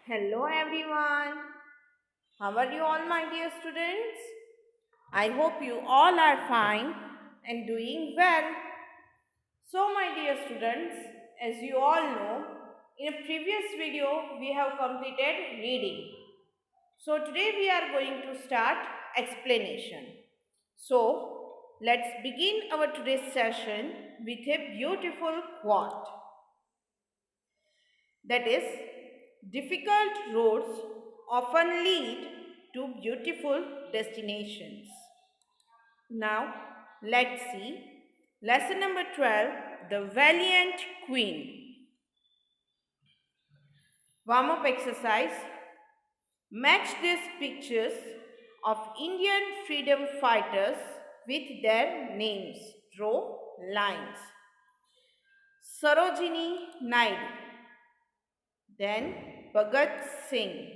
Hello everyone. How are you all, my dear students? I hope you all are fine and doing well. So, my dear students, as you all know, in a previous video we have completed reading. So, today we are going to start explanation. So, let's begin our today's session with a beautiful quote. That is, difficult roads often lead to beautiful destinations. Now, let's see. Lesson number 12, The Valiant Queen. Warm up exercise. Match these pictures of Indian freedom fighters with their names. Draw lines. Sarojini Naidu. Then Bhagat Singh.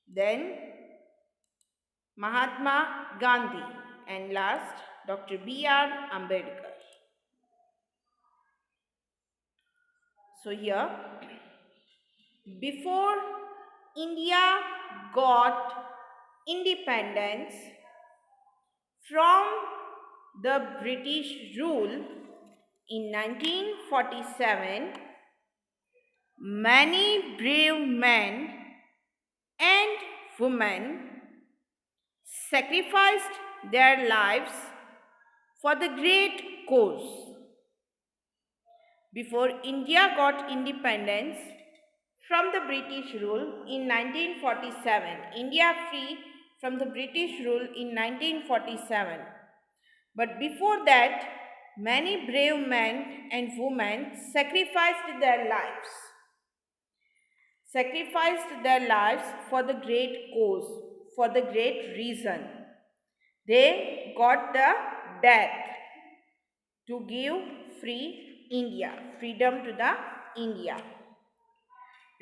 Then Mahatma Gandhi, and last Dr. B.R. Ambedkar. So here, before India got independence from the British rule in 1947, many brave men and women sacrificed their lives for the great cause. Before India got independence from the British rule in 1947, India free from the British rule in 1947. But before that, many brave men and women sacrificed their lives for the great cause, for the great reason. They got the death to give freedom to the India.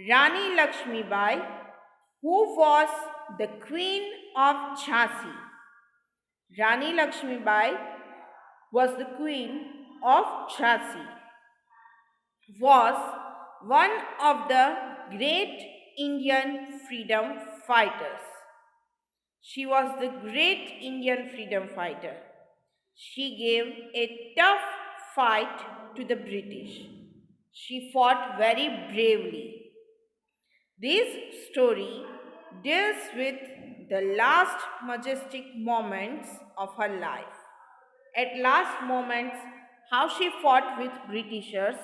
Rani Lakshmibai, who was the Queen of Jhansi. Rani Lakshmibai was the Queen of Jhansi, was one of the great Indian freedom fighters. She was the great Indian freedom fighter. She gave a tough fight to the British. She fought very bravely. This story deals with the last majestic moments of her life. At last moments, how she fought with Britishers,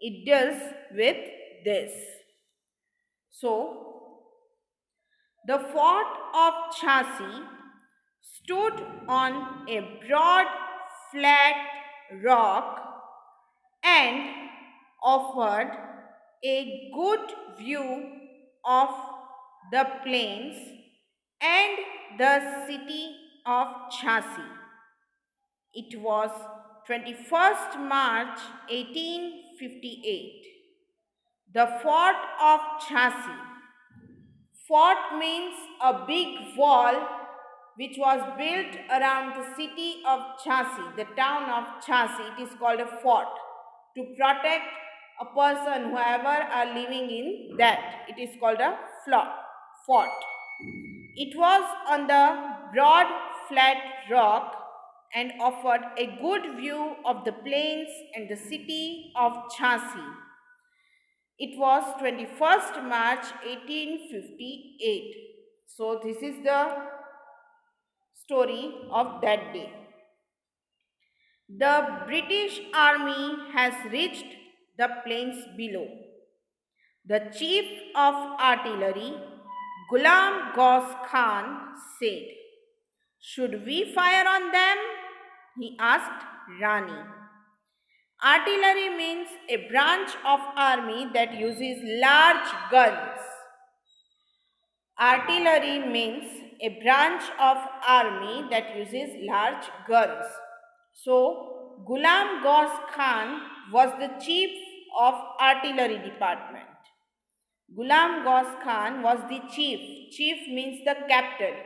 it deals with this. So, the fort of Jhansi stood on a broad, flat rock and offered a good view of the plains and the city of Jhansi. It was 21st March 1858. The fort of Jhansi. Fort means a big wall which was built around the city of Jhansi, the town of Jhansi. It is called a fort to protect a person, whoever are living in that. It is called a fort. It was on the broad flat rock and offered a good view of the plains and the city of Jhansi. It was 21st March 1858. So this is the story of that day. The British army has reached the plains below. The chief of artillery, Ghulam Ghaus Khan, said, "Should we fire on them?" he asked Rani. Artillery means a branch of army that uses large guns. Artillery means a branch of army that uses large guns. So, Ghulam Ghaus Khan was the chief of artillery department. Ghulam Ghaus Khan was the chief. Chief means the captain.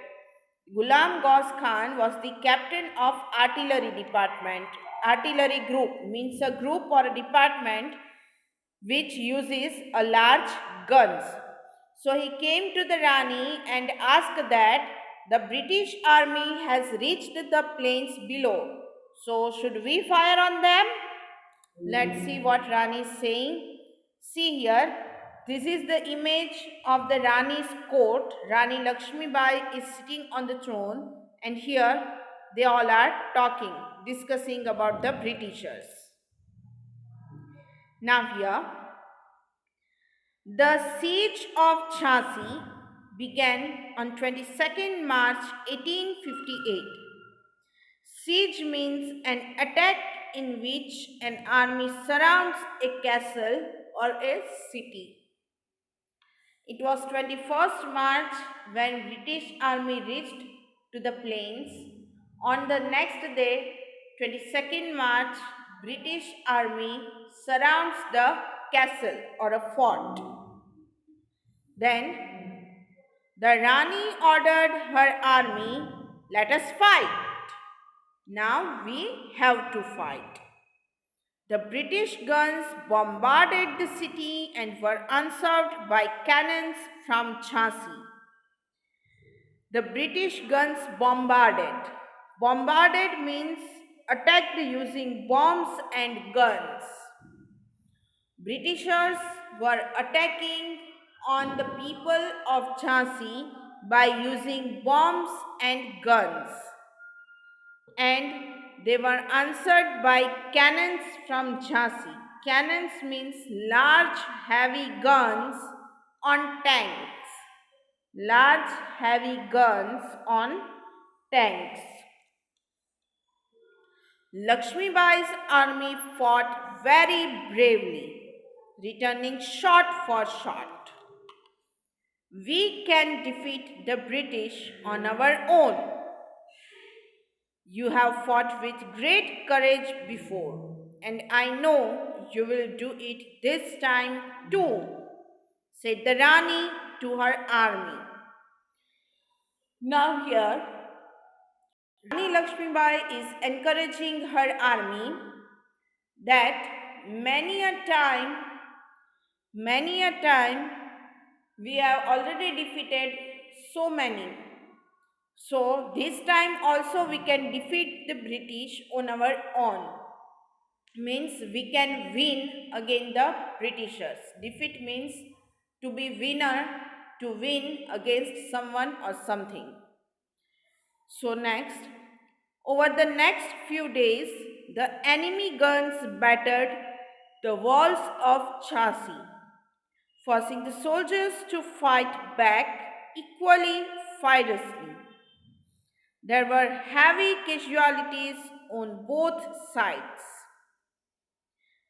Ghulam Ghaus Khan was the captain of artillery department. Artillery group means a group or a department which uses a large guns. So he came to the Rani and asked that the British army has reached the plains below. So should we fire on them? Let's see what Rani is saying. See here, this is the image of the Rani's court. Rani Lakshmibai is sitting on the throne, and here they all are talking, discussing about the Britishers. Now, here, the siege of Jhansi began on 22nd March 1858. Siege means an attack in which an army surrounds a castle or a city. It was 21st March when British army reached to the plains. On the next day, 22nd March, British army surrounds the castle or a fort. Then the Rani ordered her army, "Let us fight." Now we have to fight. The British guns bombarded the city and were answered by cannons from Jhansi. The British guns bombarded. Bombarded means attacked using bombs and guns. Britishers were attacking on the people of Jhansi by using bombs and guns. And they were answered by cannons from Jhansi. Cannons means large heavy guns on tanks. Large heavy guns on tanks. Lakshmibai's army fought very bravely, returning shot for shot. We can defeat the British on our own. You have fought with great courage before, and I know you will do it this time too, said the Rani to her army. Now, here, Rani Lakshmibai is encouraging her army that many a time, we have already defeated so many. So, this time also we can defeat the British on our own. Means we can win against the Britishers. Defeat means to be winner, to win against someone or something. So, next, over the next few days, the enemy guns battered the walls of Jhansi, forcing the soldiers to fight back equally fiercely. There were heavy casualties on both sides.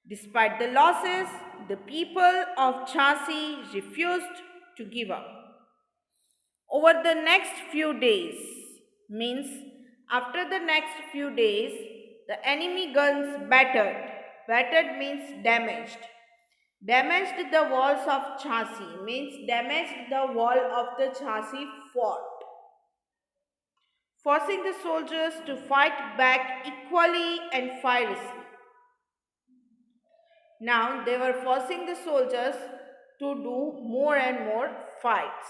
Despite the losses, the people of Jhansi refused to give up. Over the next few days, means after the next few days, the enemy guns battered. Battered means damaged. Damaged the walls of Jhansi, means damaged the wall of the Jhansi fort, forcing the soldiers to fight back equally and fiercely. Now they were forcing the soldiers to do more and more fights.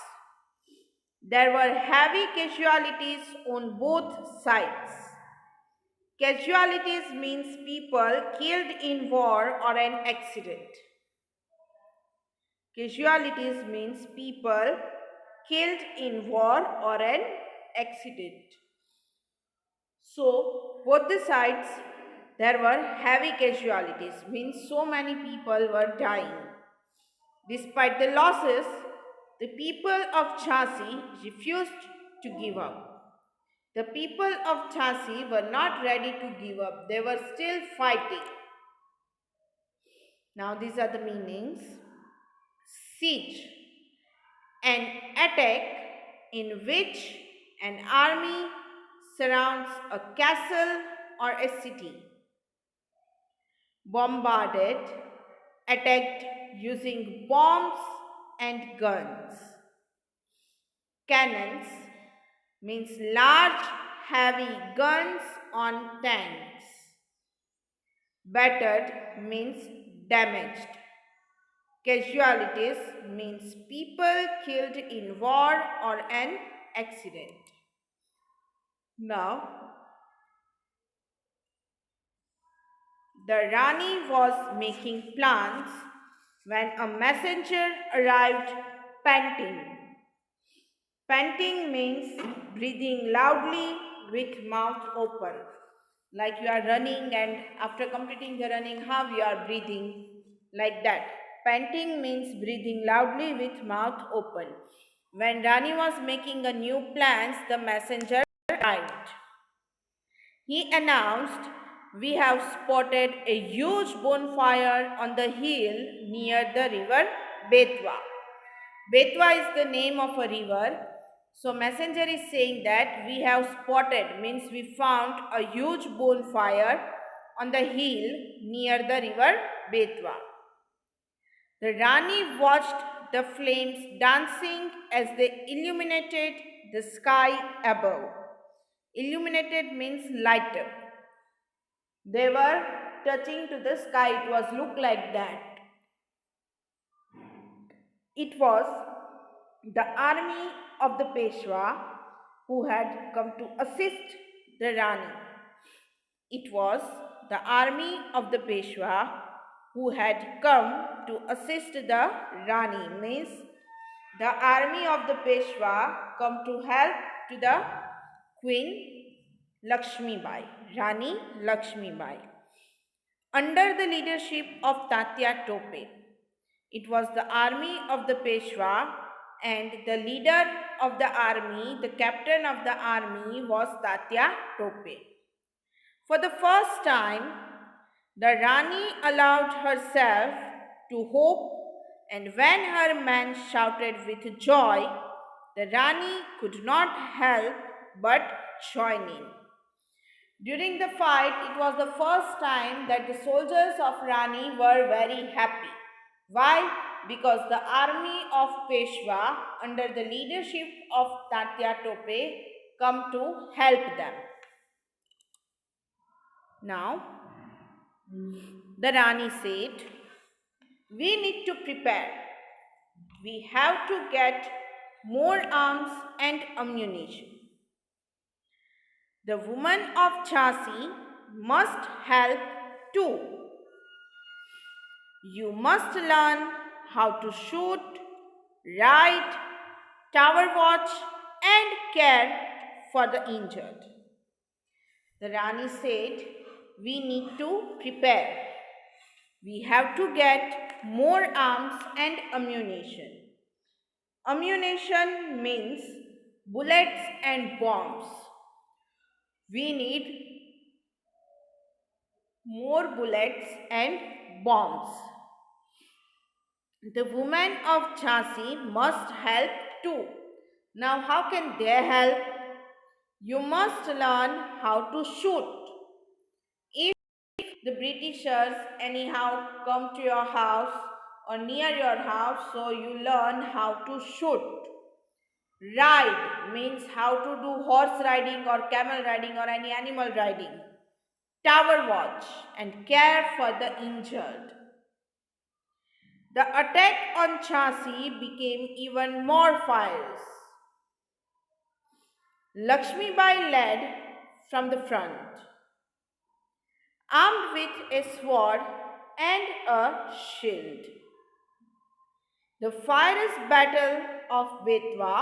There were heavy casualties on both sides. Casualties means people killed in war or an accident. Casualties means people killed in war or an accident. So, both the sides there were heavy casualties, means so many people were dying. Despite the losses, the people of Jhansi refused to give up. The people of Jhansi were not ready to give up, they were still fighting. Now, these are the meanings. Siege, an attack in which an army surrounds a castle or a city. Bombarded, attacked using bombs and guns. Cannons means large heavy guns on tanks. Battered means damaged. Casualties means people killed in war or an accident. Now, the Rani was making plans when a messenger arrived panting. Panting means breathing loudly with mouth open. Like you are running and after completing the running, how you are breathing? Like that. Panting means breathing loudly with mouth open. When Rani was making a new plans, the messenger arrived. He announced, "We have spotted a huge bonfire on the hill near the river Betwa." Betwa is the name of a river. So messenger is saying that we have spotted means we found a huge bonfire on the hill near the river Betwa. The Rani watched the flames dancing as they illuminated the sky above. Illuminated means light up. They were touching to the sky. It was look like that. It was the army of the Peshwa who had come to assist the Rani. It was the army of the Peshwa who had come to assist the Rani. Means the army of the Peshwa come to help to the Queen Lakshmibai, Rani Lakshmibai. Under the leadership of Tatya Tope. It was the army of the Peshwa, and the leader of the army, the captain of the army, was Tatya Tope. For the first time, the Rani allowed herself to hope, and when her men shouted with joy, the Rani could not help but join in. During the fight, it was the first time that the soldiers of Rani were very happy. Why? Because the army of Peshwa, under the leadership of Tatya Tope, come to help them. Now, the Rani said, "We need to prepare. We have to get more arms and ammunition. The women of Jhansi must help too. You must learn how to shoot, ride, tower watch, and care for the injured." The Rani said, "We need to prepare. We have to get more arms and ammunition." Ammunition means bullets and bombs. We need more bullets and bombs. The women of Jhansi must help too. Now, how can they help? You must learn how to shoot. If the Britishers anyhow come to your house or near your house, so you learn how to shoot. Ride means how to do horse riding or camel riding or any animal riding. Tower watch and care for the injured. The attack on Jhansi became even more fierce. Lakshmibai led from the front, armed with a sword and a shield. The fierce battle of Betwa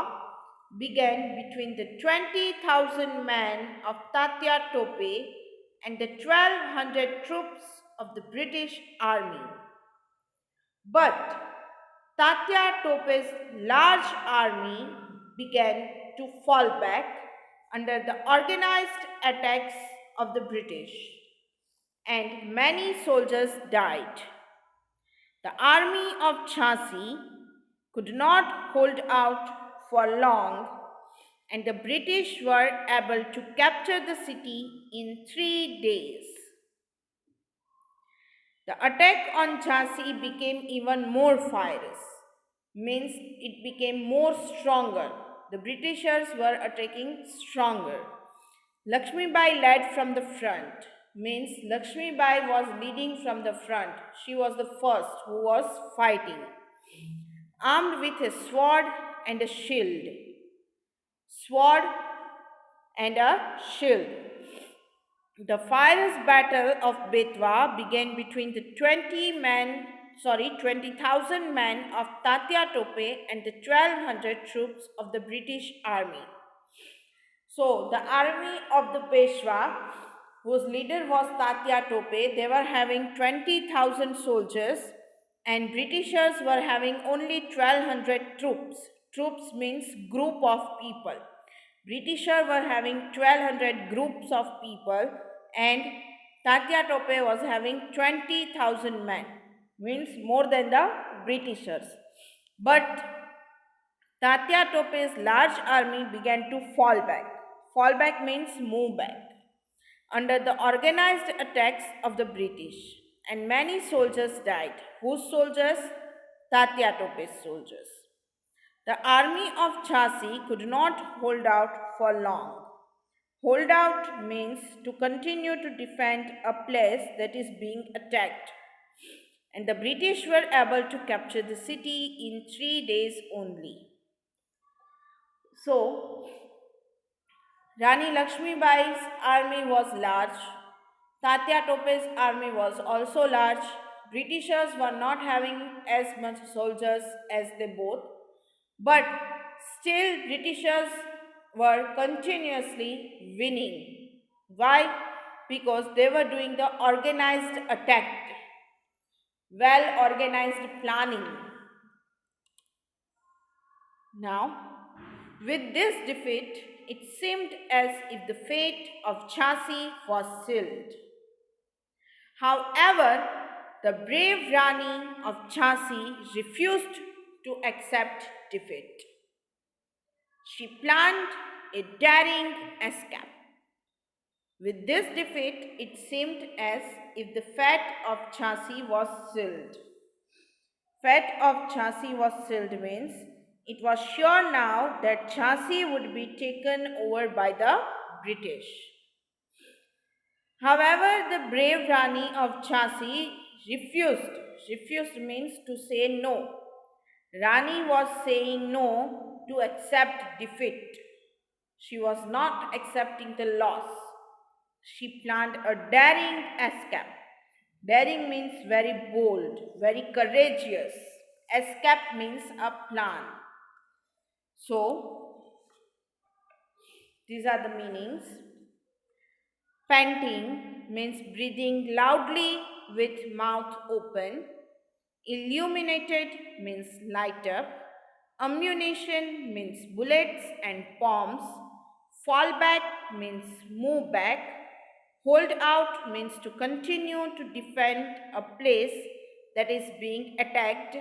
began between the 20,000 men of Tatya Tope and the 1,200 troops of the British Army. But Tatya Tope's large army began to fall back under the organized attacks of the British, and many soldiers died. The army of Jhansi could not hold out for long, and the British were able to capture the city in 3 days. The attack on Jhansi became even more fierce, means it became more stronger. The Britishers were attacking stronger. Lakshmibai led from the front, means Lakshmibai was leading from the front. She was the first who was fighting. armed with a sword and a shield. Sword and a shield. The fierce battle of Betwa began between the 20,000 men of Tatya Tope and the 1200 troops of the British army. So, the army of the Peshwa, whose leader was Tatya Tope, they were having 20,000 soldiers, and Britishers were having only 1200 troops. Troops means group of people. Britishers were having 1200 groups of people, and Tatya Tope was having 20,000 men, means more than the Britishers. But Tatya Tope's large army began to fall back. Fall back means move back under the organized attacks of the British, and many soldiers died. Whose soldiers? Tatya Tope's soldiers. The army of Jhansi could not hold out for long. Hold out means to continue to defend a place that is being attacked. And the British were able to capture the city in 3 days only. So, Rani Lakshmibai's army was large. Tatya Tope's army was also large. Britishers were not having as much soldiers as they both, but still Britishers were continuously winning. Why? Because they were doing the organized attack, well organized planning. Now, with this defeat, it seemed as if the fate of Jhansi was sealed. However, the brave Rani of Jhansi refused to accept defeat. She planned a daring escape. With this defeat, it seemed as if the fate of Jhansi was sealed. Fate of Jhansi was sealed means it was sure now that Jhansi would be taken over by the British. However, the brave Rani of Jhansi refused. Refused means to say no. Rani was saying no to accept defeat. She was not accepting the loss. She planned a daring escape. Daring means very bold, very courageous. Escape means a plan. So, these are the meanings. Panting means breathing loudly with mouth open. Illuminated means light up. Ammunition means bullets and bombs. Fall back means move back. Hold out means to continue to defend a place that is being attacked.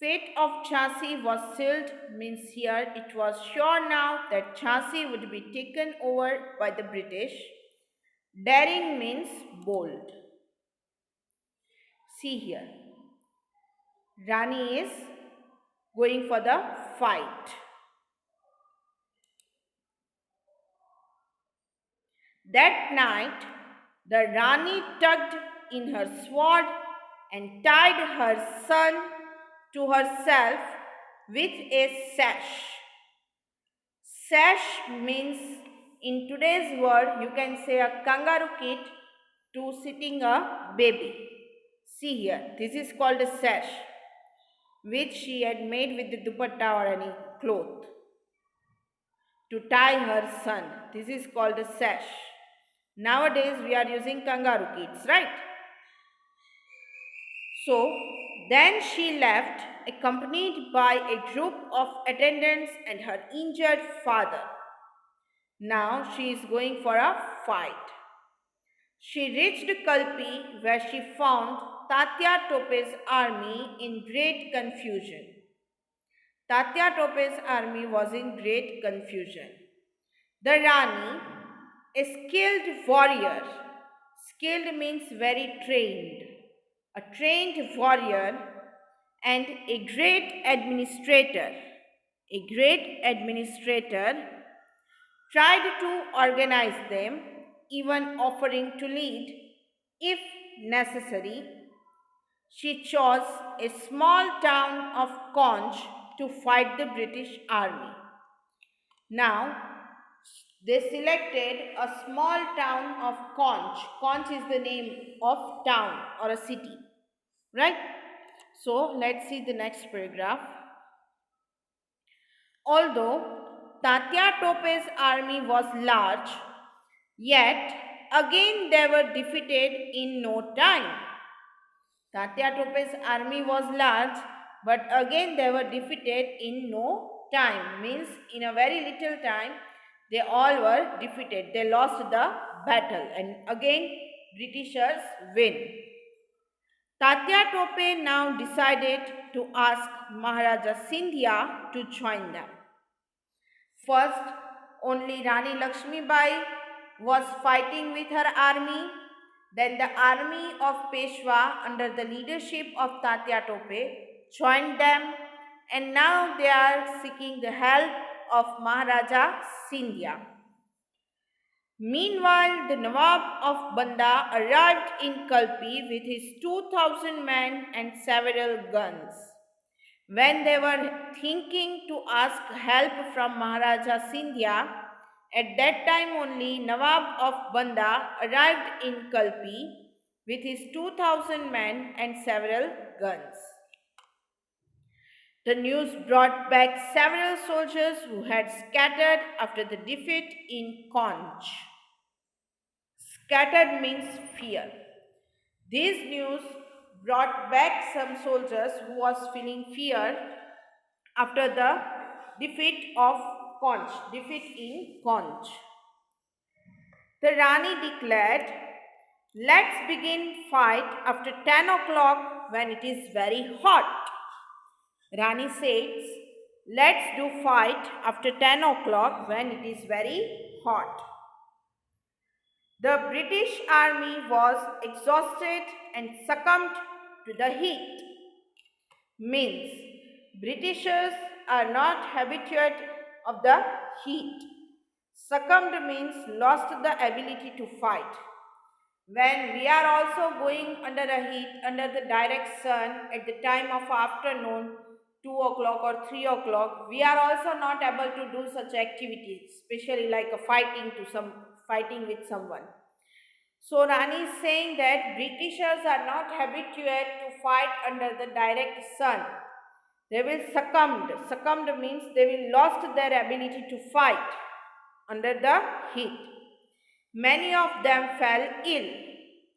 Fate of Jhansi was sealed means here it was sure now that Jhansi would be taken over by the British. Daring means bold. See here. Rani is going for the fight. That night, the Rani tugged in her sword and tied her son to herself with a sash. Sash means, in today's word, you can say a kangaroo kit to sitting a baby. See here, this is called a sash, which she had made with the dupatta or any cloth to tie her son. This is called a sash. Nowadays we are using kangaroo kits, right? So then she left, accompanied by a group of attendants and her injured father. Now she is going for a fight. She reached Kalpi where she found Tatya Tope's army in great confusion. Tatya Tope's army was in great confusion. The Rani, a skilled warrior, skilled means very trained, a trained warrior and a great administrator, tried to organize them, even offering to lead, if necessary, She chose a small town of Conch to fight the British army. Now, they selected a small town of Conch. Conch is the name of town or a city, right? So, let's see the next paragraph. Although Tatya Tope's army was large, yet again they were defeated in no time. Tatya Tope's army was large, but again they were defeated in no time. Means in a very little time, they all were defeated. They lost the battle, and again Britishers win. Tatya Tope now decided to ask Maharaja Sindhya to join them. First, only Rani Lakshmibai was fighting with her army. Then the army of Peshwa under the leadership of Tatya Tope joined them, and now they are seeking the help of Maharaja Sindhya. Meanwhile, the Nawab of Banda arrived in Kalpi with his 2,000 men and several guns. When they were thinking to ask help from Maharaja Sindhya, at that time only Nawab of Banda arrived in Kalpi with his 2,000 men and several guns. The news brought back several soldiers who had scattered after the defeat in Conch. Scattered means fear. This news brought back some soldiers who was feeling fear after the defeat in Conch. The Rani declared, "Let's begin fight after 10 o'clock when it is very hot." Rani says, "Let's do fight after 10 o'clock when it is very hot." The British army was exhausted and succumbed to the heat. Means Britishers are not habituated of the heat. Succumbed means lost the ability to fight. When we are also going under the heat, under the direct sun at the time of afternoon, 2 o'clock or 3 o'clock, we are also not able to do such activities, especially like a fighting with someone. So Rani is saying that Britishers are not habituated to fight under the direct sun. They will succumbed. Succumbed means they will lost their ability to fight under the heat. Many of them fell ill.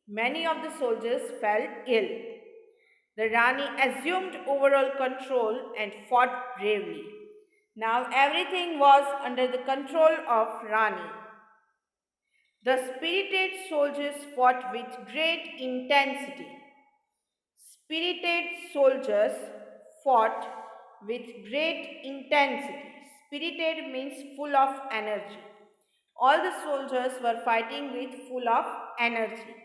Many of the soldiers fell ill. The Rani assumed overall control and fought bravely. Now everything was under the control of Rani. The spirited soldiers fought with great intensity. Spirited soldiers fought with great intensity. Spirited means full of energy. All the soldiers were fighting with full of energy,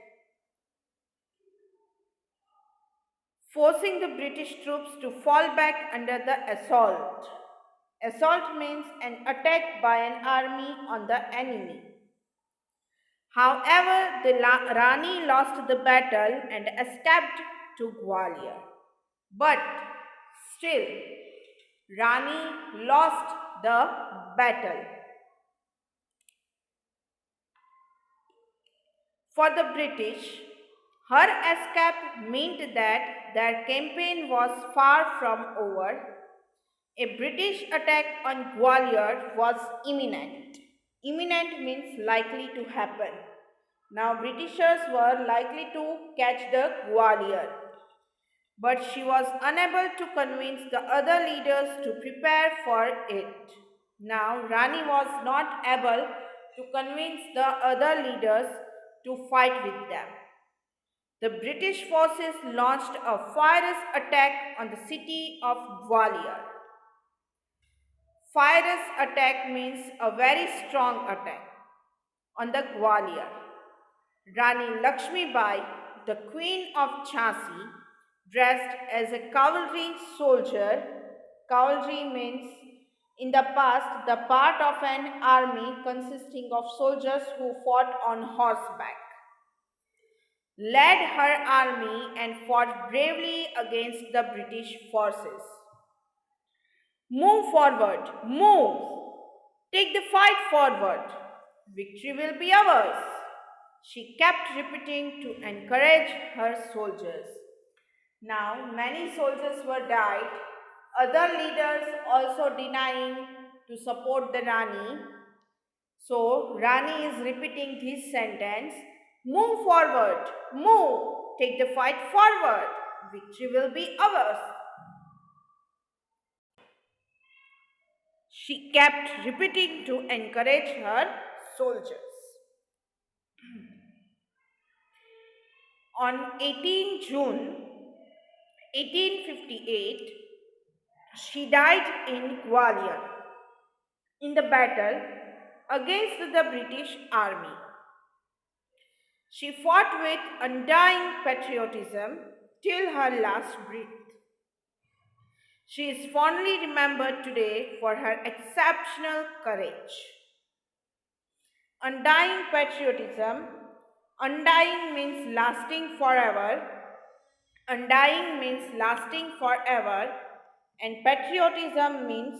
forcing the British troops to fall back under the assault. Assault means an attack by an army on the enemy. However, the Rani lost the battle and escaped to Gwalior. But still, Rani lost the battle. For the British, her escape meant that their campaign was far from over. A British attack on Gwalior was imminent. Imminent means likely to happen. Now Britishers were likely to catch the Gwalior. But she was unable to convince the other leaders to prepare for it. Now Rani was not able to convince the other leaders to fight with them. The British forces launched a fierce attack on the city of Gwalior. Fierce attack means a very strong attack on the Gwalior. Rani Lakshmibai, the Queen of Jhansi, dressed as a cavalry soldier. Cavalry means in the past the part of an army consisting of soldiers who fought on horseback. led her army and fought bravely against the British forces. Move forward, move! Take the fight forward. Victory will be ours. She kept repeating to encourage her soldiers. Now, many soldiers were died, other leaders also denying to support the Rani. So, Rani is repeating this sentence: move forward, move, take the fight forward, victory will be ours. She kept repeating to encourage her soldiers. On 18 June 1858, she died in Gwalior in the battle against the British Army. She fought with undying patriotism till her last breath. She is fondly remembered today for her exceptional courage. Undying patriotism. Undying means lasting forever. Undying means lasting forever. And patriotism means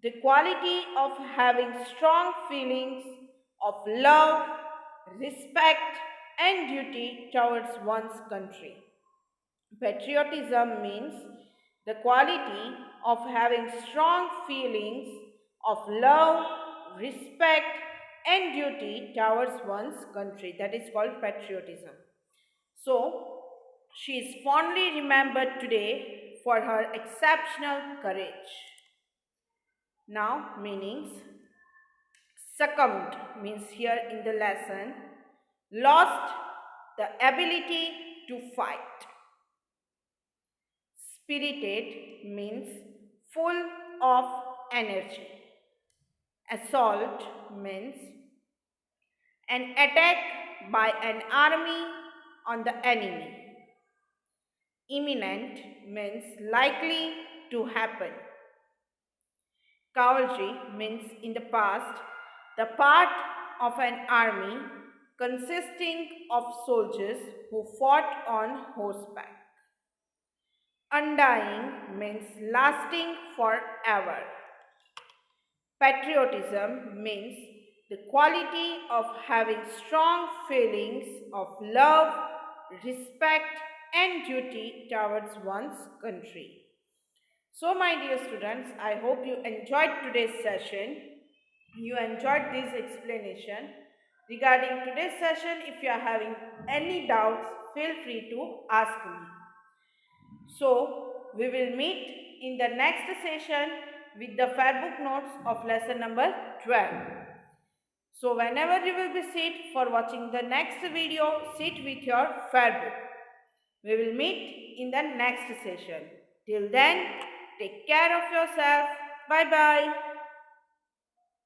the quality of having strong feelings of love, respect, and duty towards one's country. Patriotism means the quality of having strong feelings of love, respect, and duty towards one's country. That is called patriotism. So, she is fondly remembered today for her exceptional courage. Now, meanings. Succumbed means here in the lesson, lost the ability to fight. Spirited means full of energy. Assault means an attack by an army on the enemy. Imminent means likely to happen. Cavalry means in the past, the part of an army consisting of soldiers who fought on horseback. Undying means lasting forever. Patriotism means the quality of having strong feelings of love, respect, and duty towards one's country. So, my dear students, I hope you enjoyed today's session. You enjoyed this explanation. Regarding today's session, if you are having any doubts, feel free to ask me. So, we will meet in the next session with the Fairbook notes of lesson number 12. So, whenever you will be sit for watching the next video, sit with your Fairbook. We will meet in the next session. Till then, take care of yourself. Bye bye.